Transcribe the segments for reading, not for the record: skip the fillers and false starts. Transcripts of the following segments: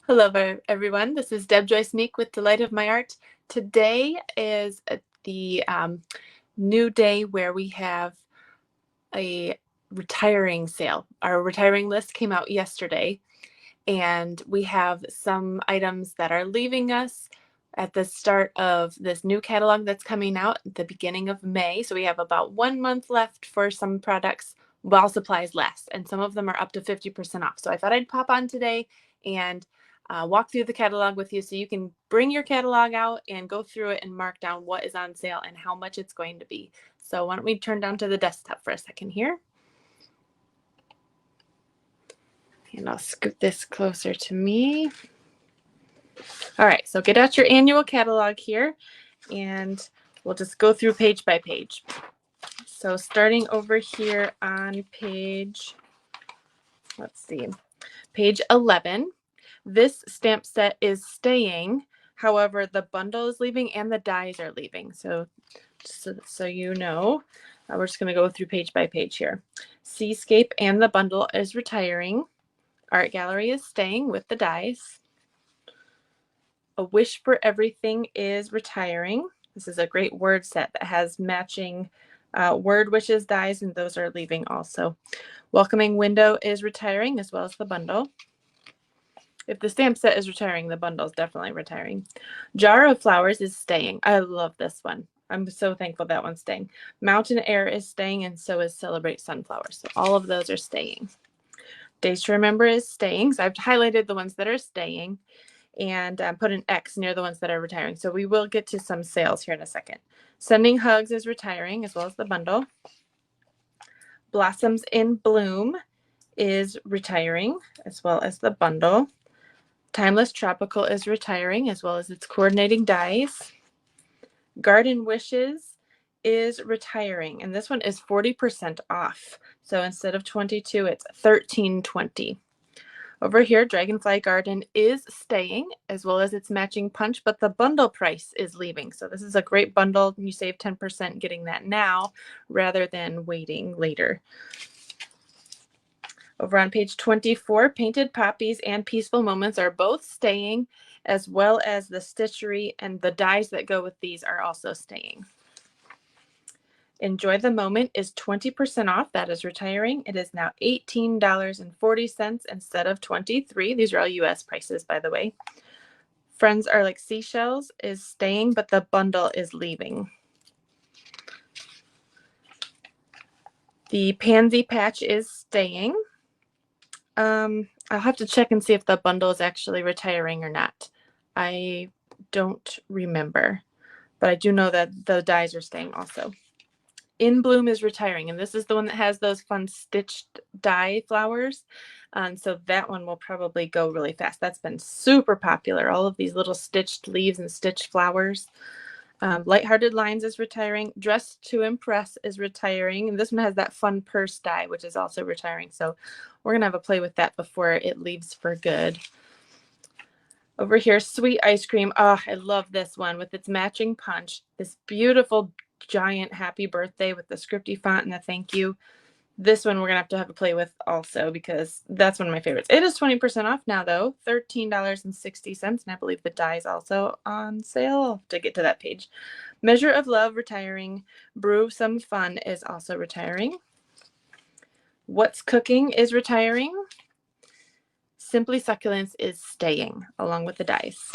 Hello, everyone. This is Deb Joyce Meek with Delight of My Art. Today is the new day where we have a retiring sale. Our retiring list came out yesterday, and we have some items that are leaving us at the start of this new catalog that's coming out at the beginning of May. So we have about 1 month left for some products while supplies last, and some of them are up to 50% off. So I thought I'd pop on today and walk through the catalog with you so you can bring your catalog out and go through it and mark down what is on sale and how much it's going to be. So why don't we turn down to the desktop for a second here. And I'll scoot this closer to me. All right, so get out your annual catalog here, and we'll just go through page by page. So starting over here on page, let's see, page 11, this stamp set is staying. However, the bundle is leaving and the dies are leaving. So you know, we're just going to go through page by page here. Seascape and the bundle is retiring. Art Gallery is staying with the dies. A Wish for Everything is retiring. This is a great word set that has matching word wishes dies, and those are leaving also. Welcoming Window is retiring, as well as the bundle. If the stamp set is retiring, the bundle is definitely retiring. Jar of Flowers is staying. I love this one. I'm so thankful that one's staying. Mountain Air is staying, and so is Celebrate Sunflowers. So all of those are staying. Days to Remember is staying. So I've highlighted the ones that are staying and put an X near the ones that are retiring. So we will get to some sales here in a second. Sending Hugs is retiring, as well as the bundle. Blossoms in Bloom is retiring, as well as the bundle. Timeless Tropical is retiring, as well as its coordinating dies. Garden Wishes is retiring, and this one is 40% off. So instead of 22, it's 13.20. Over here, Dragonfly Garden is staying, as well as its matching punch, but the bundle price is leaving. So this is a great bundle. You save 10% getting that now rather than waiting later. Over on page 24, Painted Poppies and Peaceful Moments are both staying, as well as the stitchery and the dies that go with these are also staying. Enjoy the Moment is 20% off. That is retiring. It is now $18.40 instead of $23. These are all US prices, by the way. Friends Are Like Seashells is staying, but the bundle is leaving. The Pansy Patch is staying. I'll have to check and see if the bundle is actually retiring or not. I don't remember, but I do know that the dies are staying also. In Bloom is retiring, and this is the one that has those fun stitched die flowers. So that one will probably go really fast. That's been super popular, all of these little stitched leaves and stitched flowers. Lighthearted Lines is retiring. Dressed to Impress is retiring, and this one has that fun purse die, which is also retiring. So we're going to have a play with that before it leaves for good. Over here, Sweet Ice Cream. Oh, I love this one with its matching punch. This beautiful giant happy birthday with the scripty font and the thank you. This one we're going to have a play with also because that's one of my favorites. It is 20% off now, though. $13.60, and I believe the die is also on sale. To get to that page. Measure of Love retiring. Brew Some Fun is also retiring. What's Cooking is retiring. Simply Succulents is staying along with the dice.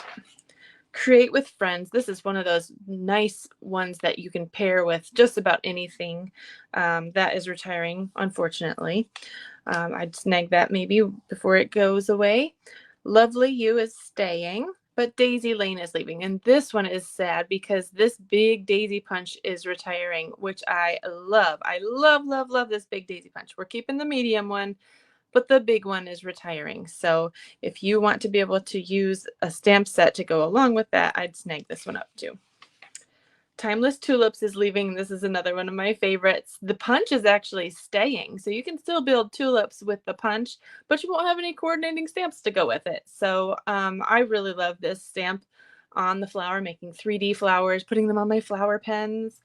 Create with Friends. This is one of those nice ones that you can pair with just about anything. That is retiring, unfortunately. I'd snag that maybe before it goes away. Lovely You is staying, but Daisy Lane is leaving. And this one is sad because this big daisy punch is retiring, which I love. I love, love, love this big daisy punch. We're keeping the medium one, but the big one is retiring. So if you want to be able to use a stamp set to go along with that, I'd snag this one up too. Timeless Tulips is leaving. This is another one of my favorites. The punch is actually staying, so you can still build tulips with the punch, but you won't have any coordinating stamps to go with it. So I really love this stamp on the flower, making 3D flowers, putting them on my flower pens.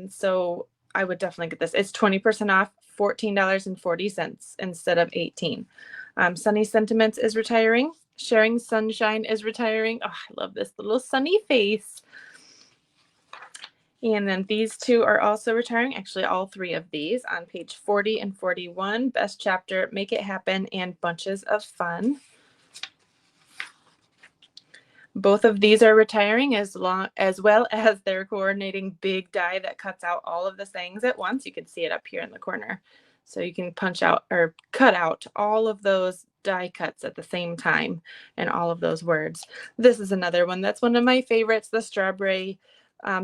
So I would definitely get this. It's 20% off, $14.40 instead of $18. Sunny Sentiments is retiring. Sharing Sunshine is retiring. Oh, I love this little sunny face. And then these two are also retiring. Actually, all three of these on page 40 and 41. Best Chapter, Make It Happen, and Bunches of Fun. Both of these are retiring as well as they're coordinating big die that cuts out all of the sayings at once. You can see it up here in the corner. So you can punch out or cut out all of those die cuts at the same time and all of those words. This is another one that's one of my favorites. The strawberry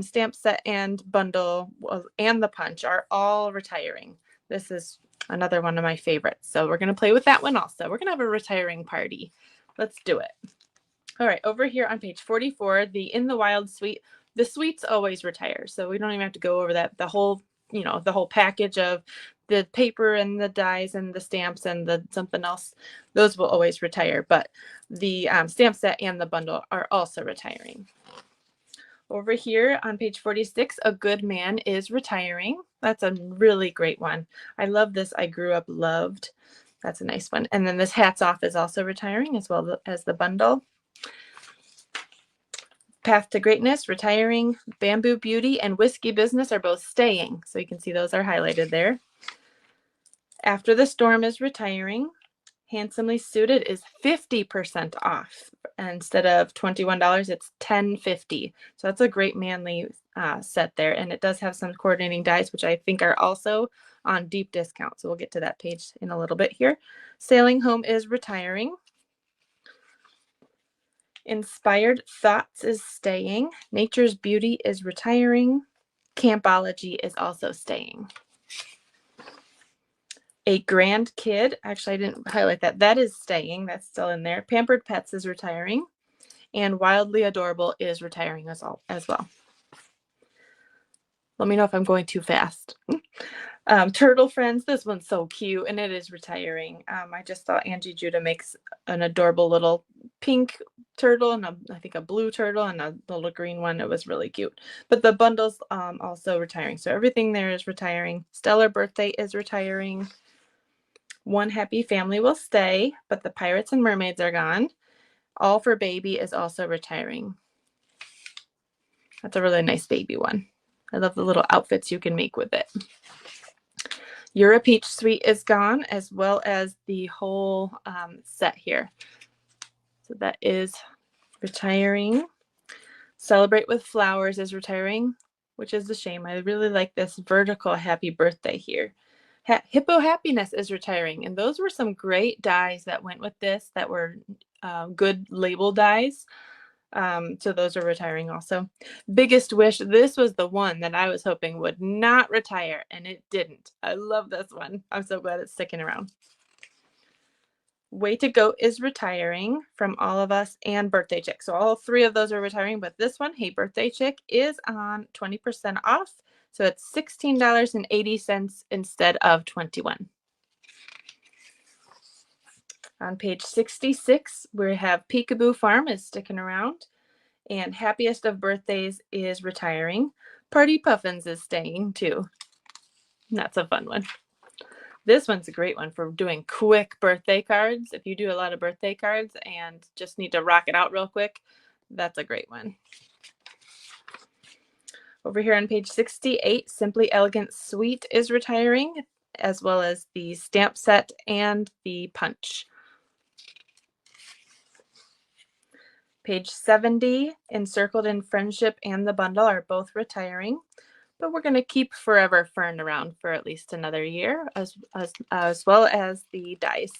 stamp set and bundle and the punch are all retiring. This is another one of my favorites. So we're going to play with that one also. We're going to have a retiring party. Let's do it. All right, over here on page 44, the In the Wild suite. The suites always retire, so we don't even have to go over that. The whole, the whole package of the paper and the dies and the stamps and the something else, those will always retire. But the stamp set and the bundle are also retiring. Over here on page 46, A Good Man is retiring. That's a really great one. I love this. I Grew Up Loved. That's a nice one. And then this Hats Off is also retiring as well as the bundle. Path to Greatness, retiring. Bamboo Beauty and Whiskey Business are both staying. So you can see those are highlighted there. After the Storm is retiring. Handsomely Suited is 50% off. Instead of $21, it's $10.50. So that's a great manly set there. And it does have some coordinating dies, which I think are also on deep discount. So we'll get to that page in a little bit here. Sailing Home is retiring. Inspired Thoughts is staying. Nature's Beauty is retiring. Campology is also staying. A Grand Kid, actually I didn't highlight that. That is staying. That's still in there. Pampered Pets is retiring. And Wildly Adorable is retiring as well. Let me know if I'm going too fast. Turtle Friends, this one's so cute, and it is retiring. I just saw Angie Judah makes an adorable little pink turtle and I think a blue turtle and a little green one. It was really cute. But the bundle's also retiring. So everything there is retiring. Stellar Birthday is retiring. One Happy Family will stay, but the Pirates and Mermaids are gone. All for Baby is also retiring. That's a really nice baby one. I love the little outfits you can make with it. You're a Peach Suite is gone, as well as the whole set here. So that is retiring. Celebrate with Flowers is retiring, which is a shame. I really like this vertical Happy Birthday here. Hippo Happiness is retiring, and those were some great dies that went with this that were good label dies. So those are retiring also. Biggest Wish, this was the one that I was hoping would not retire, and it didn't. I love this one. I'm so glad it's sticking around. Way to Go is retiring from All of Us and Birthday Chick. So all three of those are retiring, but this one, Hey Birthday Chick, is on 20% off. So it's $16.80 instead of $21. On page 66, we have Peekaboo Farm is sticking around. And Happiest of Birthdays is retiring. Party Puffins is staying too. That's a fun one. This one's a great one for doing quick birthday cards. If you do a lot of birthday cards and just need to rock it out real quick, that's a great one. Over here on page 68, Simply Elegant Suite is retiring, as well as the stamp set and the punch. Page 70, Encircled in Friendship and the bundle are both retiring, but we're going to keep Forever Fern around for at least another year, as well as the dies.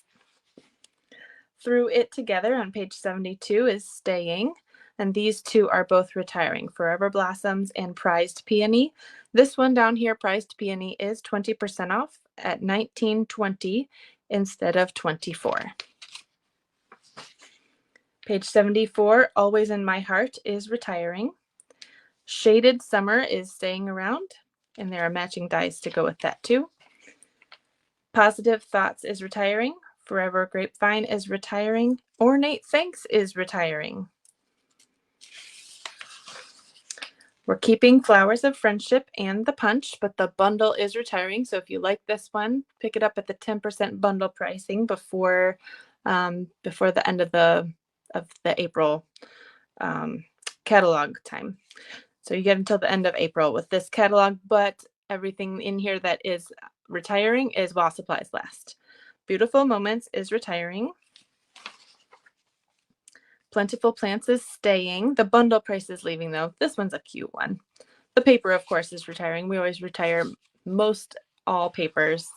Through It Together on page 72 is staying, and these two are both retiring, Forever Blossoms and Prized Peony. This one down here, Prized Peony, is 20% off at $19.20 instead of $24. Page 74, Always in My Heart is retiring. Shaded Summer is staying around, and there are matching dies to go with that too. Positive Thoughts is retiring. Forever Grapevine is retiring. Ornate Thanks is retiring. We're keeping Flowers of Friendship and the punch, but the bundle is retiring. So if you like this one, pick it up at the 10% bundle pricing before the end of the the April catalog time. So you get until the end of April with this catalog, but everything in here that is retiring is while supplies last. Beautiful Moments is retiring. Plentiful Plants is staying. The bundle price is leaving though. This one's a cute one. The paper, of course, is retiring. We always retire most all papers.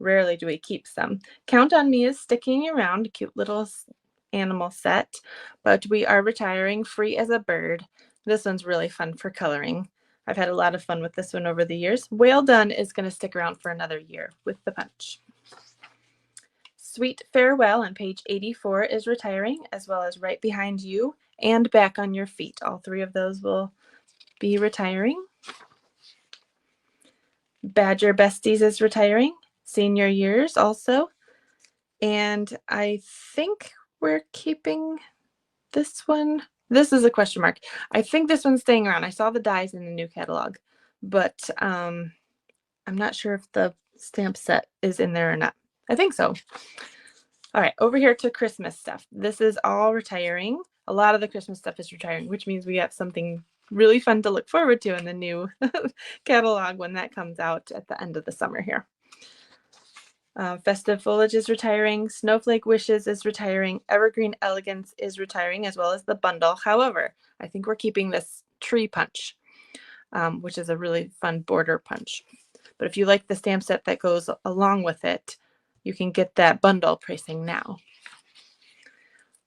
Rarely do we keep some. Count on Me is sticking around, a cute little animal set, but we are retiring. Free as a Bird. This one's really fun for coloring. I've had a lot of fun with this one over the years. Well Done is going to stick around for another year with the punch. Sweet Farewell on page 84 is retiring, as well as Right Behind You and Back on Your Feet. All three of those will be retiring. Badger Besties is retiring. Senior Years also. And I think we're keeping this one. This is a question mark. I think this one's staying around. I saw the dies in the new catalog, but I'm not sure if the stamp set is in there or not. I think so. All right, over here to Christmas stuff. This is all retiring. A lot of the Christmas stuff is retiring, which means we have something really fun to look forward to in the new catalog when that comes out at the end of the summer here. Festive Foliage is retiring. Snowflake Wishes is retiring. Evergreen Elegance is retiring, as well as the bundle. However, I think we're keeping this tree punch, which is a really fun border punch. But if you like the stamp set that goes along with it, you can get that bundle pricing now.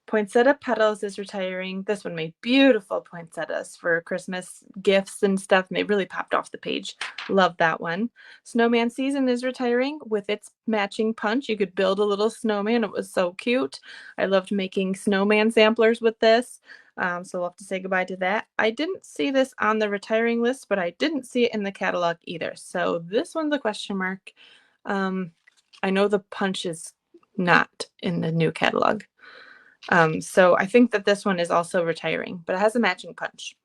Poinsettia Pedals is retiring. This one made beautiful poinsettias for Christmas gifts and stuff, and they really popped off the page. Love that one. Snowman Season is retiring with its matching punch. You could build a little snowman. It was so cute. I loved making snowman samplers with this. So we'll have to say goodbye to that. I didn't see this on the retiring list, but I didn't see it in the catalog either. So this one's a question mark. I know the punch is not in the new catalog. So I think that this one is also retiring, but it has a matching punch.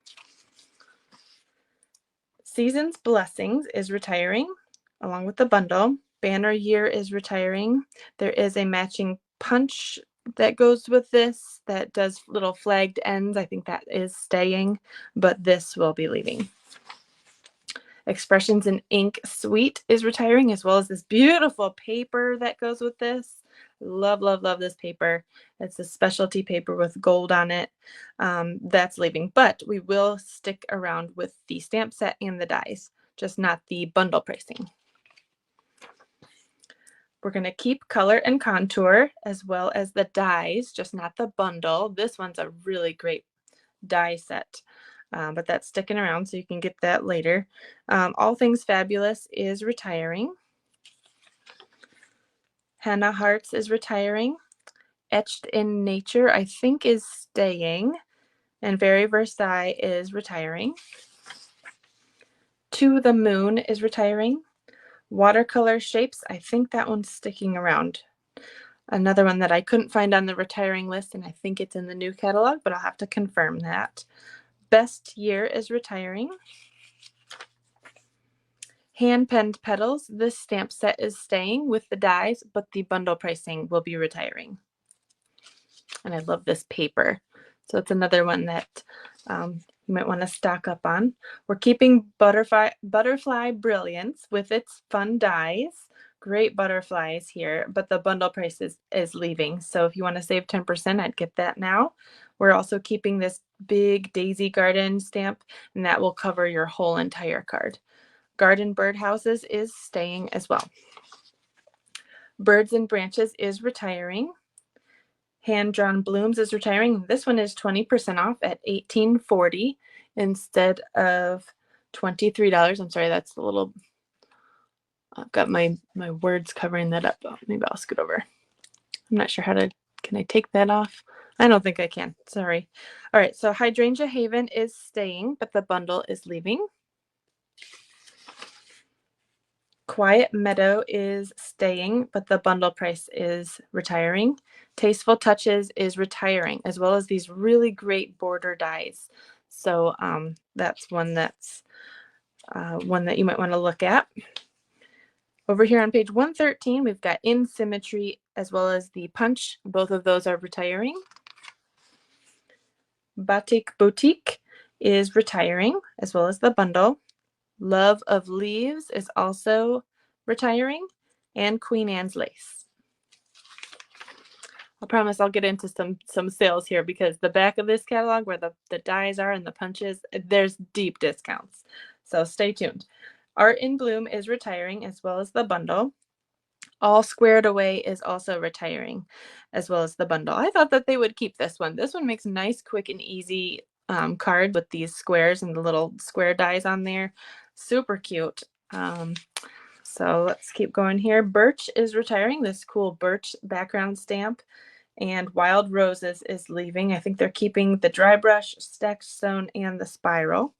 Season's Blessings is retiring along with the bundle. Banner Year is retiring. There is a matching punch that goes with this that does little flagged ends. I think that is staying, but this will be leaving. Expressions in Ink Sweet is retiring, as well as this beautiful paper that goes with this. Love, love, love this paper. It's a specialty paper with gold on it. That's leaving, but we will stick around with the stamp set and the dies, just not the bundle pricing. We're going to keep Color and Contour as well as the dies, just not the bundle. This one's a really great die set. But that's sticking around, so you can get that later. All Things Fabulous is retiring. Henna Hearts is retiring. Etched in Nature, I think, is staying. And Very Versailles is retiring. To the Moon is retiring. Watercolor Shapes, I think that one's sticking around. Another one that I couldn't find on the retiring list, and I think it's in the new catalog, but I'll have to confirm that. Best Year is retiring. Hand Penned Petals. This stamp set is staying with the dies, but the bundle pricing will be retiring. And I love this paper. So it's another one that you might want to stock up on. We're keeping Butterfly Brilliance with its fun dies. Great butterflies here, but the bundle price is leaving. So if you want to save 10%, I'd get that now. We're also keeping this big Daisy Garden stamp, and that will cover your whole entire card. Garden Birdhouses is staying as well. Birds and Branches is retiring. Hand Drawn Blooms is retiring. This one is 20% off at $18.40 instead of $23. I'm sorry, that's a little, I've got my words covering that up. Oh, maybe I'll scoot over. I'm not sure how to, can I take that off? I don't think I can. Sorry. All right, so Hydrangea Haven is staying, but the bundle is leaving. Quiet Meadow is staying, but the bundle price is retiring. Tasteful Touches is retiring, as well as these really great border dies. So that's one that you might want to look at. Over here on page 113, we've got In Symmetry as well as the punch. Both of those are retiring. Batik Boutique is retiring, as well as the bundle. Love of Leaves is also retiring, and Queen Anne's Lace. I promise I'll get into some sales here, because the back of this catalog, where the dies are and the punches, there's deep discounts. So stay tuned. Art in Bloom is retiring, as well as the bundle. All Squared Away is also retiring, as well as the bundle. I thought that they would keep this one. This one makes a nice, quick, and easy card with these squares and the little square dies on there. Super cute. So let's keep going here. Birch is retiring, this cool birch background stamp. And Wild Roses is leaving. I think they're keeping the dry brush, stacked stone, and the spiral.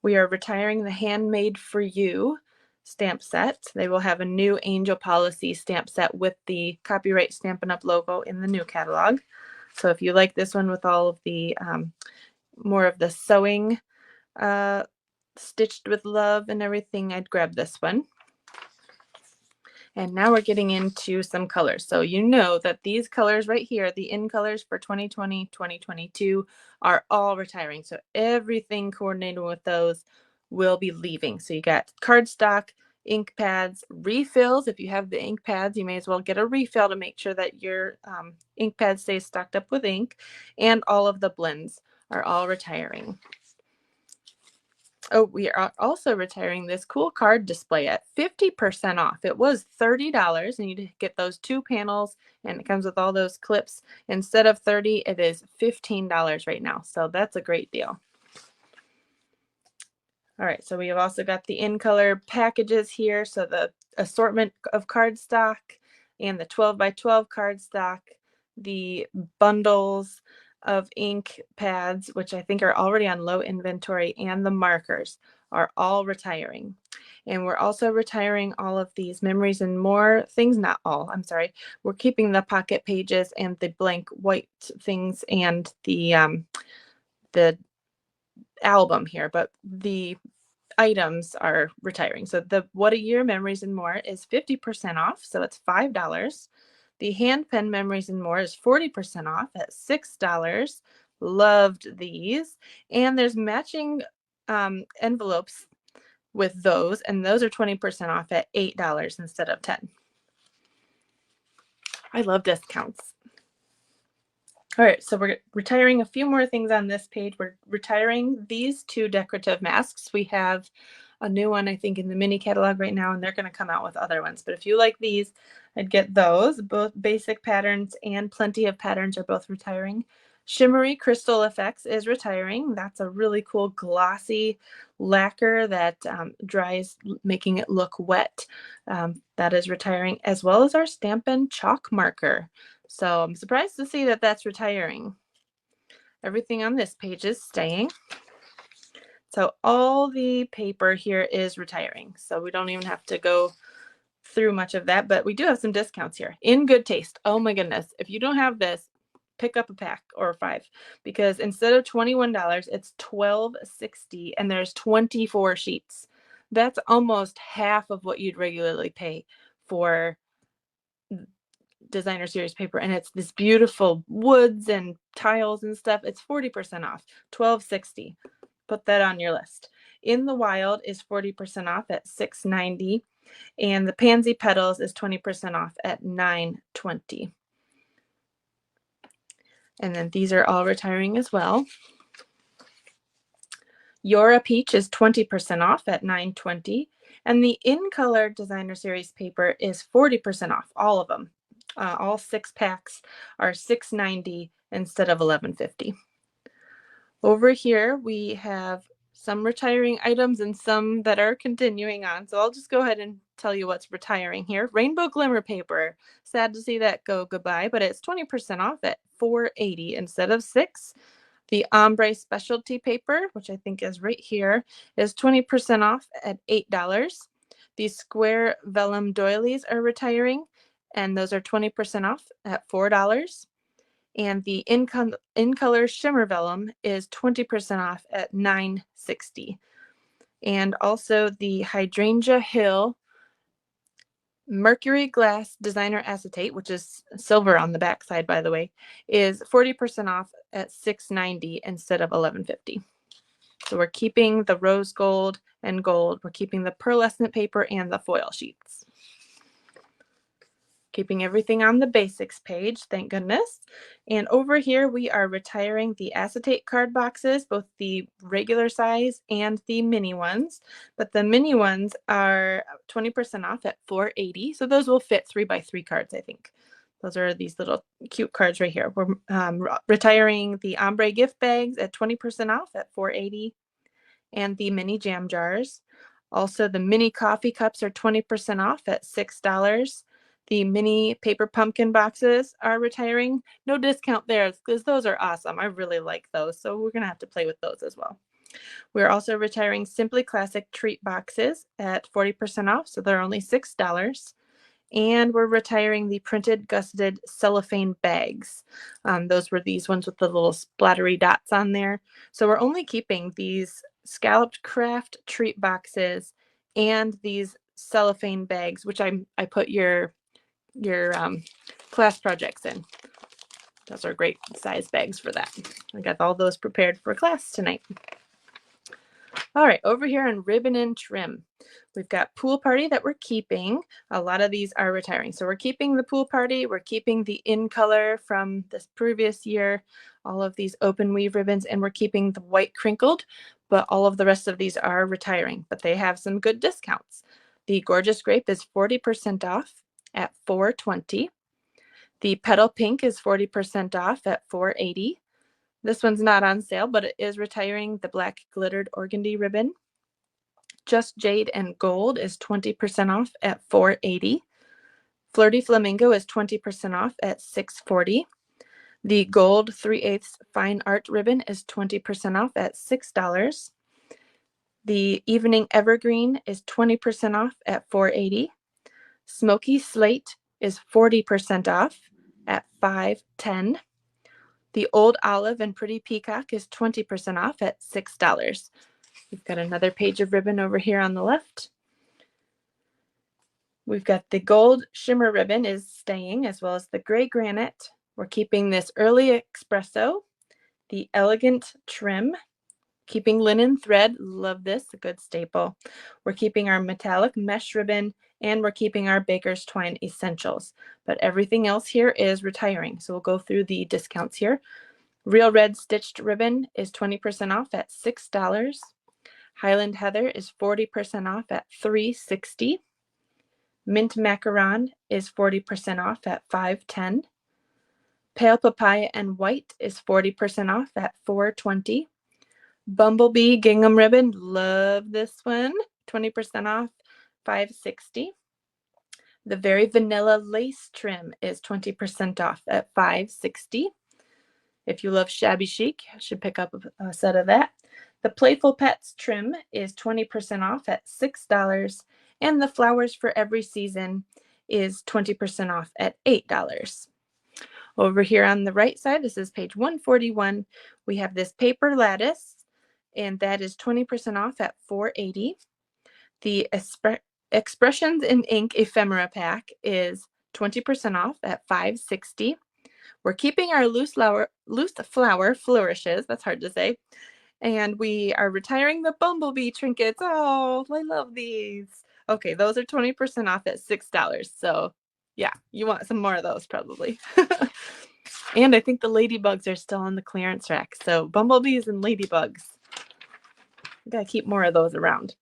We are retiring the Handmade for You stamp set. They will have a new Angel Policy stamp set with the copyright Stampin' Up logo in the new catalog. So if you like this one with all of the more of the sewing stitched with love and everything, I'd grab this one. And now we're getting into some colors. So you know that these colors right here, the in colors for 2020, 2022, are all retiring. So everything coordinated with those will be leaving. So you got cardstock, ink pads, refills. If you have the ink pads, you may as well get a refill to make sure that your ink pad stays stocked up with ink. And all of the blends are all retiring. Oh, we are also retiring this cool card display at 50% off. It was $30, and you get those 2 panels, and it comes with all those clips. Instead of $30, it is $15 right now. So that's a great deal. All right, so we have also got the in color packages here. So the assortment of cardstock and the 12 by 12 cardstock, the bundles of ink pads, which I think are already on low inventory, and the markers are all retiring. And we're also retiring all of these Memories and More things. Not all, I'm sorry. We're keeping the pocket pages and the blank white things and the album here, but the items are retiring. So the What a Year Memories and More is 50% off, so it's $5. The hand pen Memories and More is 40% off at $6. Loved these. And there's matching envelopes with those, and those are 20% off at $8 instead of $10. I love discounts. All right, so we're retiring a few more things on this page. We're retiring these 2 decorative masks. We have a new one, I think, in the mini catalog right now, and they're going to come out with other ones. But if you like these, I'd get those. Both Basic Patterns and Plenty of Patterns are both retiring. Shimmery Crystal Effects is retiring. That's a really cool glossy lacquer that dries, making it look wet. That is retiring, as well as our Stampin' Chalk marker. So I'm surprised to see that that's retiring. Everything on this page is staying. So all the paper here is retiring. So we don't even have to go through much of that, but we do have some discounts here. In Good Taste. Oh my goodness. If you don't have this, pick up a pack or 5, because instead of $21, it's $12.60, and there's 24 sheets. That's almost half of what you'd regularly pay for designer series paper, and it's this beautiful woods and tiles and stuff. It's 40% off, $12.60. Put that on your list. In the Wild is 40% off at $6.90, and the Pansy Petals is 20% off at $9.20. And then these are all retiring as well. You're a Peach is 20% off at $9.20, and the In Color designer series paper is 40% off, all of them. All 6 packs are $6.90 instead of $11.50. Over here, we have some retiring items and some that are continuing on. So I'll just go ahead and tell you what's retiring here. Rainbow Glimmer paper. Sad to see that go goodbye, but it's 20% off at $4.80 instead of $6. The Ombre Specialty paper, which I think is right here, is 20% off at $8. The Square Vellum doilies are retiring, and those are 20% off at $4. And the In Color Shimmer Vellum is 20% off at $9.60. And also the Hydrangea Hill Mercury Glass Designer Acetate, which is silver on the back side, by the way, is 40% off at $6.90 instead of $11.50. So we're keeping the rose gold and gold. We're keeping the pearlescent paper and the foil sheets. Keeping everything on the basics page, thank goodness. And over here, we are retiring the acetate card boxes, both the regular size and the mini ones. But the mini ones are 20% off at $4.80. So those will fit 3x3 cards, I think. Those are these little cute cards right here. We're retiring the ombre gift bags at 20% off at $4.80. And the mini jam jars. Also, the mini coffee cups are 20% off at $6. The mini paper pumpkin boxes are retiring. No discount there because those are awesome. I really like those. So we're going to have to play with those as well. We're also retiring Simply Classic treat boxes at 40% off. So they're only $6. And we're retiring the printed gusseted cellophane bags. Those were these ones with the little splattery dots on there. So we're only keeping these scalloped craft treat boxes and these cellophane bags, which I put your class projects in. Those are great size bags for that. I got all those prepared for class tonight. All right, over here on ribbon and trim, we've got pool party that we're keeping. A lot of these are retiring. So we're keeping the pool party. We're keeping the in color from this previous year, all of these open weave ribbons, and we're keeping the white crinkled, but all of the rest of these are retiring, but they have some good discounts. The Gorgeous Grape is 40% off at $4.20. The Petal Pink is 40% off at $4.80. This one's not on sale, but it is retiring the black glittered organdy ribbon. Just Jade and Gold is 20% off at $4.80. Flirty Flamingo is 20% off at $6.40. The Gold 3/8 Fine Art ribbon is 20% off at $6. The Evening Evergreen is 20% off at $4.80. Smoky Slate is 40% off at $5.10. The Old Olive and Pretty Peacock is 20% off at $6. We've got another page of ribbon over here on the left. We've got the gold shimmer ribbon is staying, as well as the gray granite. We're keeping this early espresso, the elegant trim, keeping linen thread. Love this, a good staple. We're keeping our metallic mesh ribbon, and we're keeping our Baker's Twine Essentials. But everything else here is retiring. So we'll go through the discounts here. Real Red Stitched ribbon is 20% off at $6. Highland Heather is 40% off at $3.60. Mint Macaron is 40% off at $5.10. Pale Papaya and White is 40% off at $4.20. Bumblebee Gingham ribbon, love this one, 20% off, $5.60. The Very Vanilla Lace trim is 20% off at $5.60. If you love shabby chic, you should pick up a set of that. The Playful Pets trim is 20% off at $6. And the Flowers for Every Season is 20% off at $8. Over here on the right side, this is page 141, we have this paper lattice, and that is 20% off at $4.80. The Expressions in Ink ephemera pack is 20% off at $5.60. We're keeping our loose flower flourishes, that's hard to say, and we are retiring the bumblebee trinkets. Oh, I love these. Okay, those are 20% off at $6. So yeah, you want some more of those probably. And I think the ladybugs are still on the clearance rack. So bumblebees and ladybugs. We gotta keep more of those around.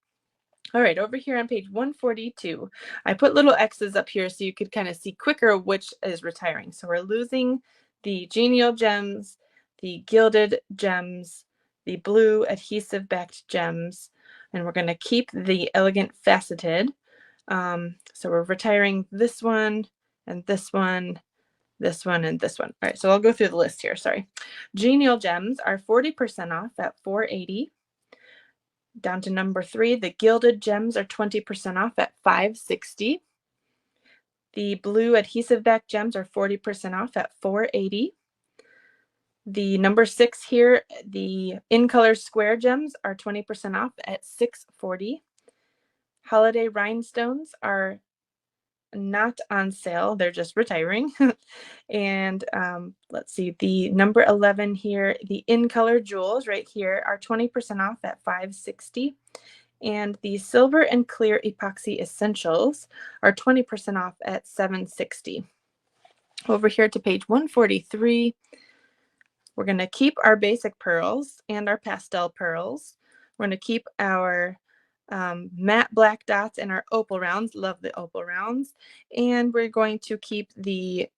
All right, over here on page 142, I put little X's up here so you could kind of see quicker which is retiring. So we're losing the Genial Gems, the Gilded Gems, the blue adhesive backed gems, and we're going to keep the Elegant Faceted. So we're retiring this one and this one, this one, and this one. All right, so I'll go through the list here, sorry. Genial Gems are 40% off at $4.80. Down to number 3, the Gilded Gems are 20% off at $5.60. The blue adhesive back gems are 40% off at $4.80. The number 6 here, the in color square gems are 20% off at $6.40. Holiday rhinestones are not on sale. They're just retiring. And let's see, the number 11 here, the In Color Jewels right here are 20% off at $5.60. And the Silver and Clear Epoxy Essentials are 20% off at $7.60. Over here to page 143, we're going to keep our basic pearls and our pastel pearls. We're going to keep our matte black dots and our opal rounds. Love the opal rounds. And we're going to keep the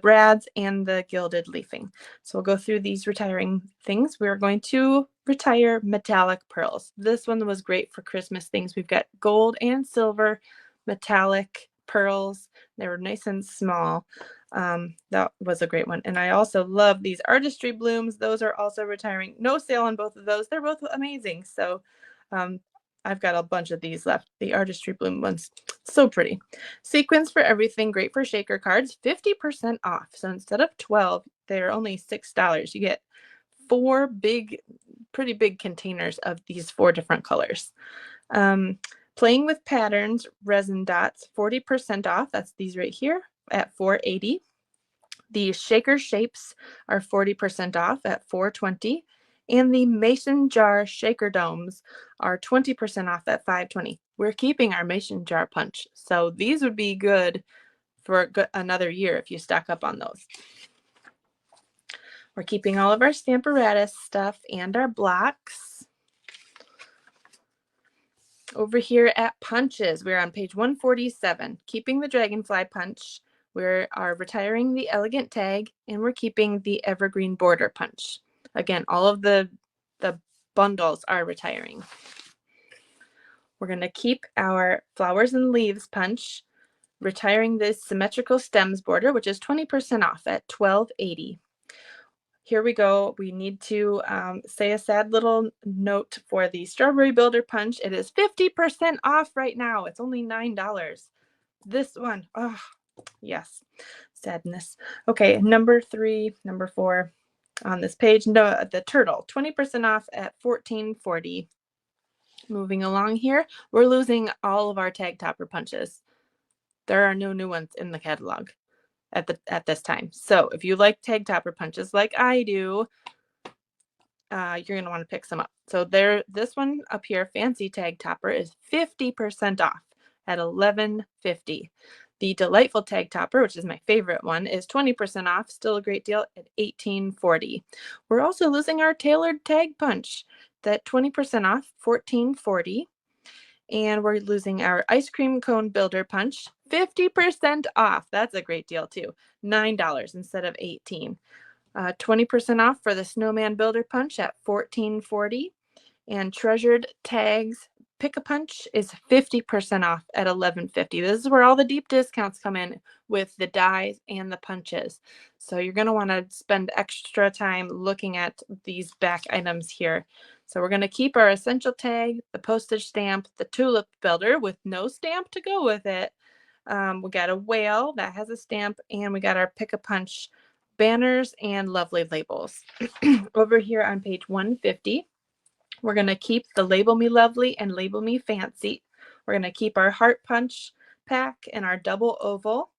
brads and the gilded leafing. So we'll go through these retiring things. We're going to retire metallic pearls. This one was great for Christmas things. We've got gold and silver metallic pearls. They were nice and small. That was a great one. And I also love these artistry blooms. Those are also retiring. No sale on both of those. They're both amazing. So I've got a bunch of these left. The artistry bloom ones, so pretty. Sequins for everything, great for shaker cards, 50% off. So instead of 12, they're only $6. You get 4 big, pretty big containers of these 4 different colors. Playing with patterns, resin dots, 40% off. That's these right here at $4.80. The shaker shapes are 40% off at $4.20. And the mason jar shaker domes are 20% off at $5.20. We're keeping our mason jar punch. So these would be good for another year if you stock up on those. We're keeping all of our Stamparatus stuff and our blocks. Over here at punches, we're on page 147, keeping the dragonfly punch. We are retiring the elegant tag, and we're keeping the evergreen border punch. Again, all of the bundles are retiring. We're going to keep our flowers and leaves punch, retiring this symmetrical stems border, which is 20% off at $12.80. Here we go. We need to say a sad little note for the strawberry builder punch. It is 50% off right now. It's only $9. This one, oh, yes, sadness. Okay, number 4 on this page. No, the turtle, 20% off at $14.40. Moving along here, we're losing all of our tag topper punches. There are no new ones in the catalog at this time. So if you like tag topper punches like I do, you're going to want to pick some up. So this one up here, Fancy Tag Topper, is 50% off at $11.50. The Delightful Tag Topper, which is my favorite one, is 20% off, still a great deal, at $18.40. We're also losing our Tailored Tag Punch, that 20% off, $14.40. And we're losing our Ice Cream Cone Builder Punch, 50% off. That's a great deal too, $9 instead of $18. 20% off for the Snowman Builder Punch at $14.40. And Treasured Tags Pick-a-Punch is 50% off at $11.50. This is where all the deep discounts come in with the dies and the punches. So you're going to want to spend extra time looking at these back items here. So we're going to keep our essential tag, the postage stamp, the tulip builder with no stamp to go with it. We got a whale that has a stamp, and we got our Pick-a-Punch banners and lovely labels. Over here on page 150, we're going to keep the Label Me Lovely and Label Me Fancy. We're going to keep our Heart Punch pack and our double oval.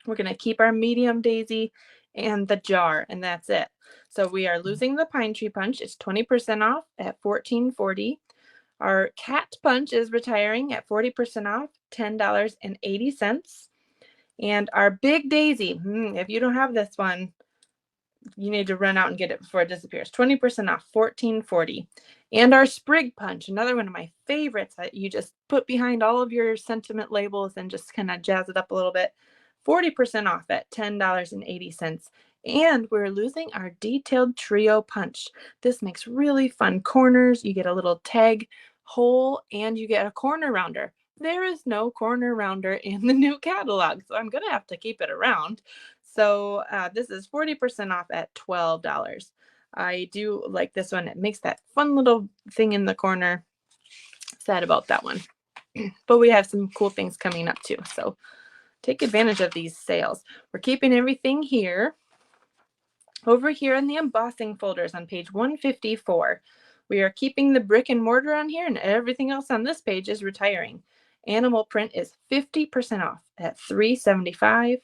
We're going to keep our medium daisy and the jar, and that's it. So we are losing the Pine Tree Punch. It's 20% off at $14.40. Our Cat Punch is retiring at 40% off, $10.80. And our Big Daisy, if you don't have this one, you need to run out and get it before it disappears. 20% off, $14.40. And our Sprig Punch, another one of my favorites that you just put behind all of your sentiment labels and just kind of jazz it up a little bit. 40% off at $10.80. And we're losing our Detailed Trio Punch. This makes really fun corners. You get a little tag hole and you get a corner rounder. There is no corner rounder in the new catalog, so I'm going to have to keep it around. So this is 40% off at $12. I do like this one. It makes that fun little thing in the corner. Sad about that one. But we have some cool things coming up too. So take advantage of these sales. We're keeping everything here. Over here in the embossing folders on page 154, we are keeping the brick and mortar on here, and everything else on this page is retiring. Animal print is 50% off at $3.75.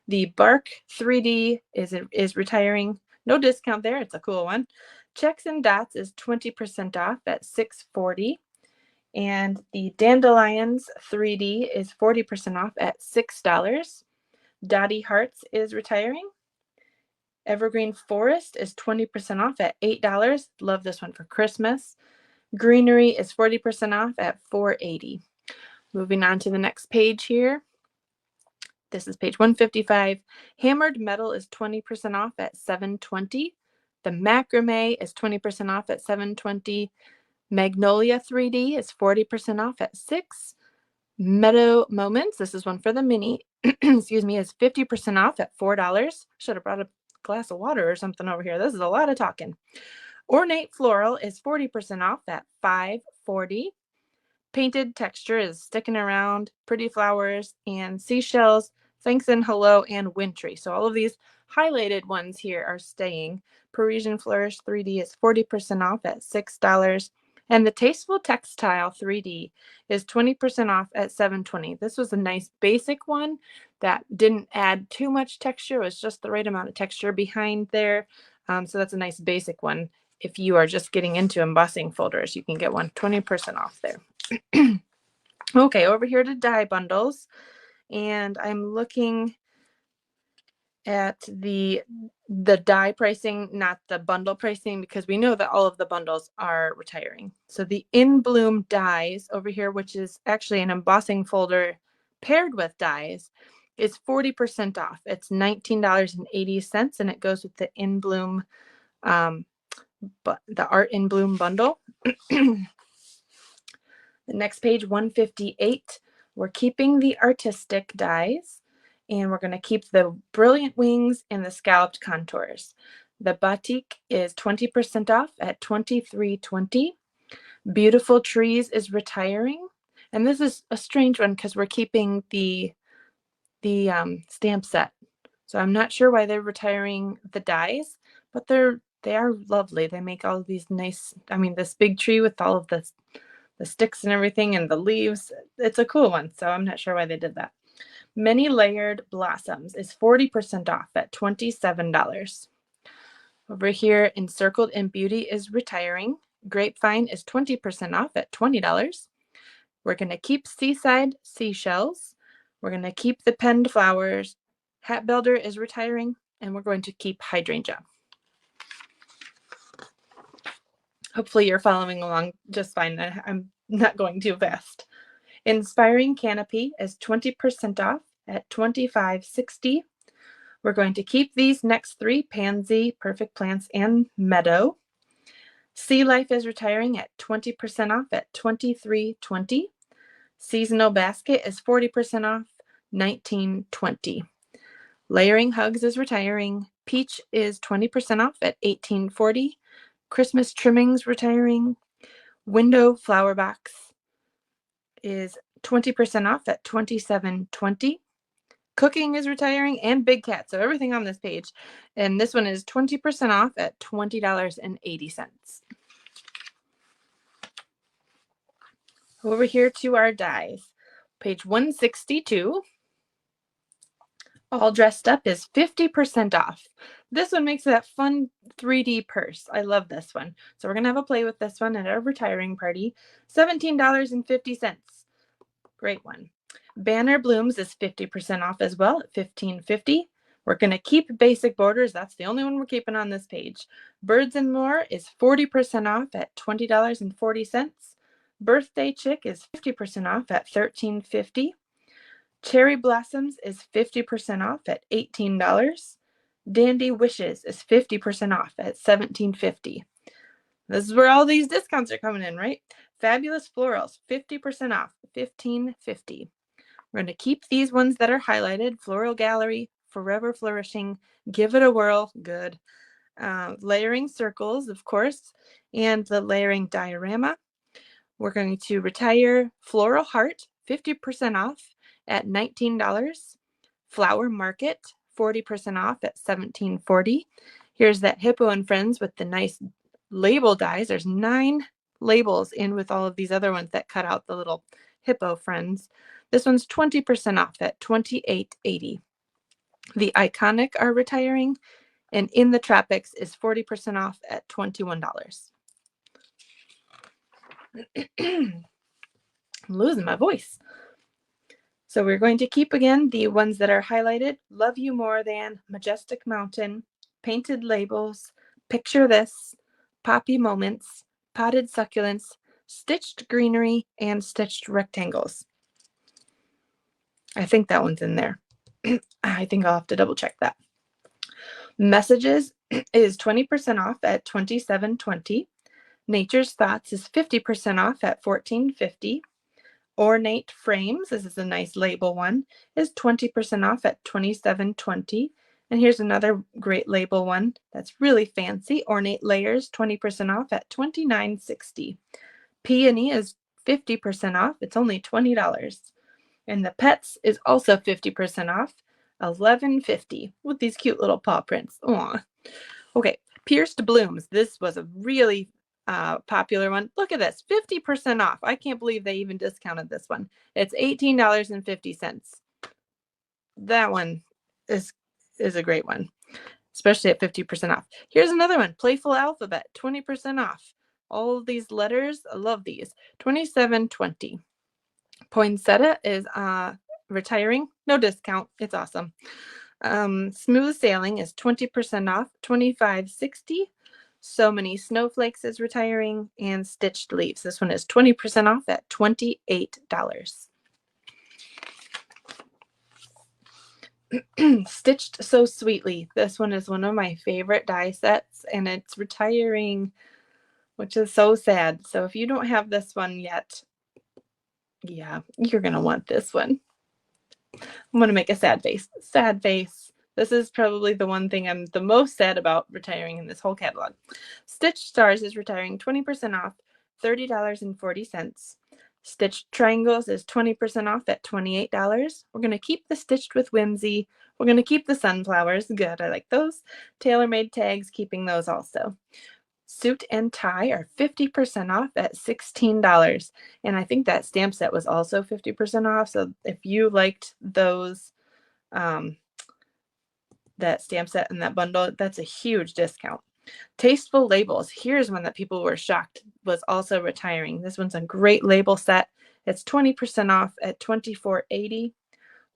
The bark 3D is retiring. No discount there. It's a cool one. Checks and dots is 20% off at $6.40. And the dandelions 3D is 40% off at $6. Dottie Hearts is retiring. Evergreen Forest is 20% off at $8. Love this one for Christmas. Greenery is 40% off at $4.80. Moving on to the next page here. This is page 155. Hammered Metal is 20% off at $7.20. The Macrame is 20% off at $7.20. Magnolia 3D is 40% off at $6. Meadow Moments, this is one for the mini, excuse me, is 50% off at $4. Should have brought a glass of water or something over here. This is a lot of talking. Ornate Floral is 40% off at $5.40. Painted Texture is sticking around. Pretty Flowers and Seashells, Thanks and Hello, and Wintry. So all of these highlighted ones here are staying. Parisian Flourish 3D is 40% off at $6. And the Tasteful Textile 3D is 20% off at $7.20. This was a nice basic one that didn't add too much texture. It was just the right amount of texture behind there. So that's a nice basic one. If you are just getting into embossing folders, you can get one 20% off there. Okay, over here to die bundles. And I'm looking at the die pricing, not the bundle pricing, because we know that all of the bundles are retiring. So the In Bloom dies over here, which is actually an embossing folder paired with dies, is 40% off. It's $19.80, and it goes with the In Bloom, but the Art in Bloom bundle. The next page, 158, we're keeping the artistic dies. And we're going to keep the Brilliant Wings and the Scalloped Contours. The Batik is 20% off at $23.20. Beautiful Trees is retiring. And this is a strange one because we're keeping the stamp set. So I'm not sure why they're retiring the dies, but they are lovely. They make all of these nice, I mean, this big tree with all of the sticks and everything and the leaves. It's a cool one. So I'm not sure why they did that. Many Layered Blossoms is 40% off at $27. Over here, Encircled in Beauty is retiring. Grapevine is 20% off at $20. We're going to keep Seaside Seashells. We're going to keep the Penned Flowers. Hat Builder is retiring, and we're going to keep Hydrangea. Hopefully you're following along just fine. I'm not going too fast. Inspiring Canopy is 20% off at $25.60. We're going to keep these next three, Pansy, Perfect Plants, and Meadow. Sea Life is retiring at 20% off at $23.20. Seasonal Basket is 40% off, $19.20. Layering Hugs is retiring. Peach is 20% off at $18.40. Christmas Trimmings retiring. Window Flower Box is 20% off at $27.20. Cooking is retiring, and Big Cat. So everything on this page. And this one is 20% off at $20.80. Over here to our dies. Page 162. All Dressed Up is 50% off. This one makes that fun 3D purse. I love this one. So we're going to have a play with this one at our retiring party. $17.50. Great one. Banner Blooms is 50% off as well at $15.50. We're going to keep Basic Borders. That's the only one we're keeping on this page. Birds and More is 40% off at $20.40. Birthday Chick is 50% off at $13.50. Cherry Blossoms is 50% off at $18. Dandy Wishes is 50% off at $17.50. This is where all these discounts are coming in, right? Fabulous Florals, 50% off, $15.50. We're going to keep these ones that are highlighted. Floral Gallery, Forever Flourishing, Give It a Whirl, good. Layering Circles, of course, and the Layering Diorama. We're going to retire Floral Heart, 50% off at $19. Flower Market, 40% off at $17.40. Here's that Hippo and Friends with the nice label dies. There's 9 labels in with all of these other ones that cut out the little Hippo Friends. This one's 20% off at $28.80. The Iconic are retiring, and In the Tropics is 40% off at $21. I'm losing my voice. So we're going to keep again the ones that are highlighted: Love You More Than, Majestic Mountain, Painted Labels, Picture This, Poppy Moments, Potted Succulents, Stitched Greenery, and Stitched Rectangles. I think that one's in there. I think I'll have to double check that. Messages is 20% off at $27.20. Nature's Thoughts is 50% off at $14.50. Ornate Frames, this is a nice label one, is 20% off at $27.20. And here's another great label one that's really fancy. Ornate Layers, 20% off at $29.60. Peony is 50% off. It's only $20. And the Pets is also 50% off, $11.50, with these cute little paw prints. Aww. Okay, Pierced Blooms. This was a really popular one. Look at this, 50% off. I can't believe they even discounted this one. It's $18.50. That one is a great one, especially at 50% off. Here's another one, Playful Alphabet, 20% off. All of these letters, I love these. $27.20. Poinsettia is retiring, no discount. It's awesome. Smooth Sailing is 20% off, $25.60. So Many Snowflakes is retiring, and Stitched Leaves. This one is 20% off at $28. Stitched So Sweetly. This one is one of my favorite die sets, and it's retiring, which is so sad. So if you don't have this one yet, yeah, you're going to want this one. I'm going to make a sad face. Sad face. This is probably the one thing I'm the most sad about retiring in this whole catalog. Stitched Stars is retiring, 20% off, $30.40. Stitched Triangles is 20% off at $28. We're going to keep the Stitched with Whimsy. We're going to keep the Sunflowers. Good, I like those. Tailor-made tags, keeping those also. Suit and Tie are 50% off at $16. And I think that stamp set was also 50% off. So if you liked those, that stamp set and that bundle, that's a huge discount. Tasteful Labels. Here's one that people were shocked was also retiring. This one's a great label set. It's 20% off at $24.80.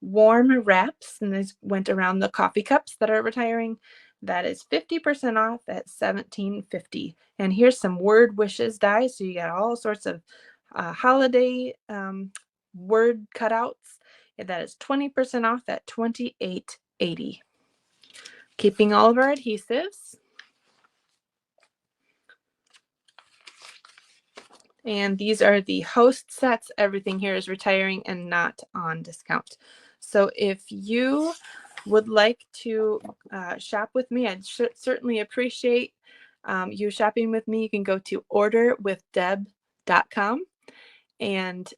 Warm Wraps, and this went around the coffee cups that are retiring. That is 50% off at $17.50. And here's some Word Wishes die. So you got all sorts of holiday word cutouts. And that is 20% off at $28.80. Keeping all of our adhesives. And these are the host sets. Everything here is retiring and not on discount. So if you would like to shop with me, I'd certainly appreciate you shopping with me. You can go to orderwithdeb.com and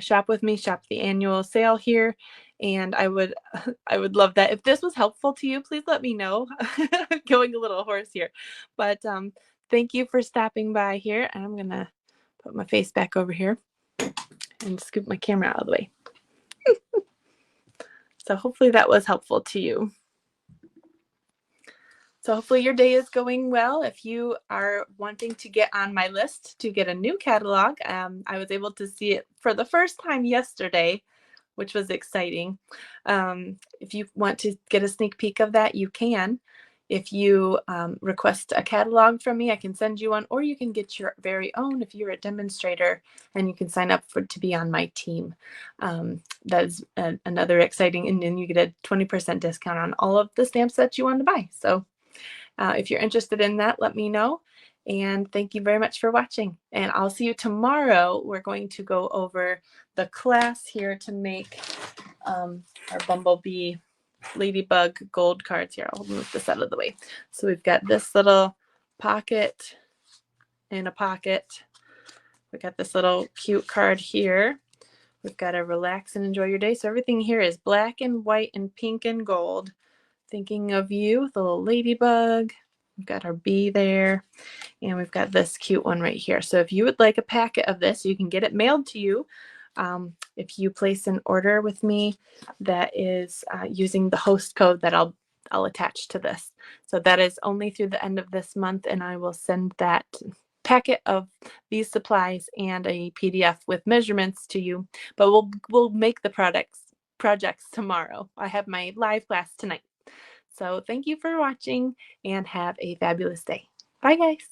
shop with me, shop the annual sale here. And I would love that. If this was helpful to you, please let me know. I'm going a little hoarse here. But thank you for stopping by here. And I'm going to put my face back over here and scoop my camera out of the way. So hopefully that was helpful to you. So hopefully your day is going well. If you are wanting to get on my list to get a new catalog, I was able to see it for the first time yesterday, which was exciting. If you want to get a sneak peek of that, you can. If you request a catalog from me, I can send you one, or you can get your very own if you're a demonstrator, and you can sign up to be on my team. That is another exciting, and then you get a 20% discount on all of the stamps that you want to buy. So if you're interested in that, let me know. And thank you very much for watching. And I'll see you tomorrow. We're going to go over the class here to make our Bumblebee Ladybug gold cards here. I'll move this out of the way. So we've got this little pocket and a pocket. We've got this little cute card here. We've got a relax and enjoy your day. So everything here is black and white and pink and gold. Thinking of you, the little ladybug. We've got our bee there. And we've got this cute one right here. So if you would like a packet of this, you can get it mailed to you If you place an order with me that is using the host code that I'll attach to this. So that is only through the end of this month, and I will send that packet of these supplies and a PDF with measurements to you. But we'll make the projects tomorrow. I have my live class tonight. So thank you for watching and have a fabulous day. Bye guys.